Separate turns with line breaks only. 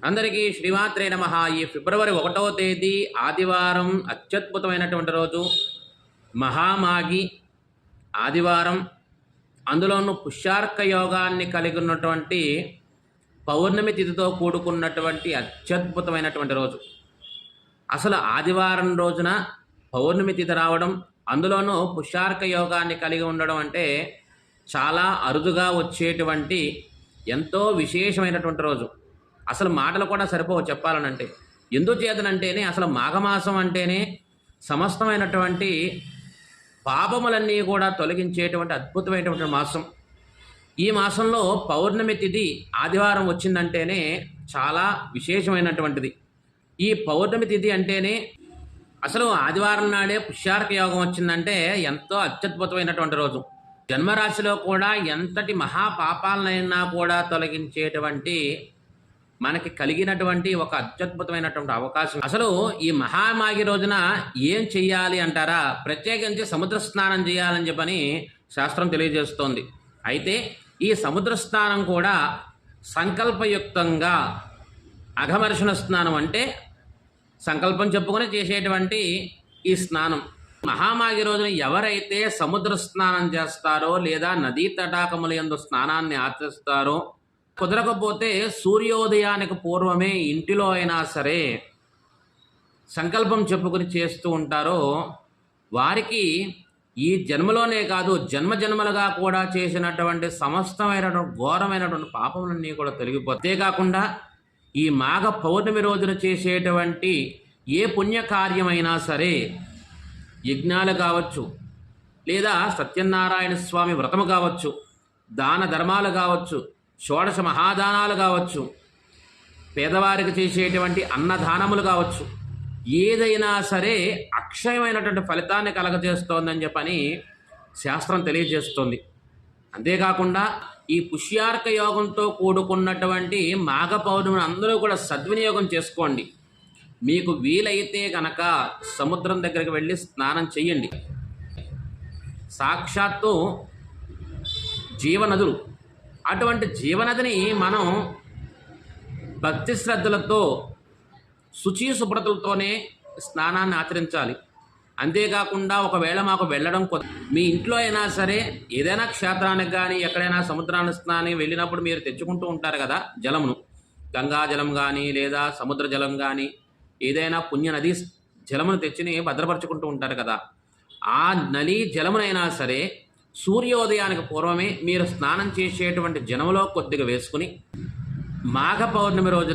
అందరికీ శ్రీమాత్రే నమః. ఈ ఫిబ్రవరి 1వ తేదీ ఆదివారం అత్యద్భుతమైనటువంటి రోజు. మహామాగి ఆదివారం, అందులోనూ పుష్యార్క యోగాన్ని కలిగి ఉన్నటువంటి పౌర్ణమి తిథితో కూడుకున్నటువంటి అత్యద్భుతమైనటువంటి రోజు. అసలు ఆదివారం రోజున పౌర్ణమి తిథి రావడం, అందులోనూ పుష్యార్క యోగాన్ని కలిగి ఉండడం అంటే చాలా అరుదుగా వచ్చేటువంటి ఎంతో విశేషమైనటువంటి రోజు. అసలు మాటలు కూడా సరిపోవు చెప్పాలనంటే. ఎందుచేతనంటేనే అసలు మాఘమాసం అంటేనే సమస్తమైనటువంటి పాపములన్నీ కూడా తొలగించేటువంటి అద్భుతమైనటువంటి మాసం. ఈ మాసంలో పౌర్ణమి తిథి ఆదివారం వచ్చిందంటేనే చాలా విశేషమైనటువంటిది. ఈ పౌర్ణమి తిథి అంటేనే అసలు ఆదివారం నాడే పుష్యార్క యోగం వచ్చిందంటే ఎంతో అత్యద్భుతమైనటువంటి రోజు. జన్మరాశిలో కూడా ఎంతటి మహాపాపాలనైనా కూడా తొలగించేటువంటి మనకి కలిగినటువంటి ఒక అత్యద్భుతమైనటువంటి అవకాశం. అసలు ఈ మహామాగి రోజున ఏం చెయ్యాలి అంటారా? ప్రత్యేకించి సముద్ర స్నానం చేయాలని చెప్పని శాస్త్రం తెలియజేస్తోంది. అయితే ఈ సముద్ర స్నానం కూడా సంకల్పయుక్తంగా, అఘమర్షణ స్నానం అంటే సంకల్పం చెప్పుకొని చేసేటువంటి ఈ స్నానం. మహామాగి రోజున ఎవరైతే సముద్ర స్నానం చేస్తారో లేదా నదీ తటాకముల యందు స్నానాన్ని ఆచరిస్తారో, కుదరకపోతే సూర్యోదయానికి పూర్వమే ఇంటిలో అయినా సరే సంకల్పం చెప్పుకుని చేస్తూ ఉంటారో వారికి ఈ జన్మలోనే కాదు జన్మలుగా కూడా చేసినటువంటి సమస్తమైనటువంటి ఘోరమైనటువంటి పాపములన్నీ కూడా తొలగిపోతాయి. అంతేకాకుండా ఈ మాఘ పౌర్ణమి రోజున చేసేటువంటి ఏ పుణ్యకార్యమైనా సరే, యజ్ఞాలు కావచ్చు, లేదా సత్యనారాయణ స్వామి వ్రతము కావచ్చు, దాన ధర్మాలు కావచ్చు, షోడశ మహాదానాలు కావచ్చు, పేదవారికి చేసేటువంటి అన్నదానములు కావచ్చు, ఏదైనా సరే అక్షయమైనటువంటి ఫలితాన్ని కలగజేస్తోందని చెప్పని శాస్త్రం తెలియజేస్తోంది. అంతేకాకుండా ఈ పుష్యార్క యోగంతో కూడుకున్నటువంటి మాఘ పౌర్ణమిని అందరూ కూడా సద్వినియోగం చేసుకోండి. మీకు వీలైతే కనుక సముద్రం దగ్గరికి వెళ్ళి స్నానం చెయ్యండి. సాక్షాత్తు జీవనదులు, అటువంటి జీవనదిని మనం భక్తి శ్రద్ధలతో శుచి శుభ్రతలతోనే స్నానాన్ని ఆచరించాలి. అంతేకాకుండా ఒకవేళ మాకు వెళ్ళడం మీ ఇంట్లో అయినా సరే ఏదైనా క్షేత్రానికి కానీ ఎక్కడైనా సముద్రాన్ని స్నానానికి వెళ్ళినప్పుడు మీరు తెచ్చుకుంటూ ఉంటారు కదా జలమును, గంగా జలం కానీ లేదా సముద్ర జలం కానీ ఏదైనా పుణ్య నదీ జలమును తెచ్చిని భద్రపరుచుకుంటూ ఉంటారు కదా. ఆ నదీ జలమునైనా సరే సూర్యోదయానికి పూర్వమే మీరు స్నానం చేసేటువంటి జలంలో కొద్దిగా వేసుకుని మాఘ పౌర్ణమి రోజున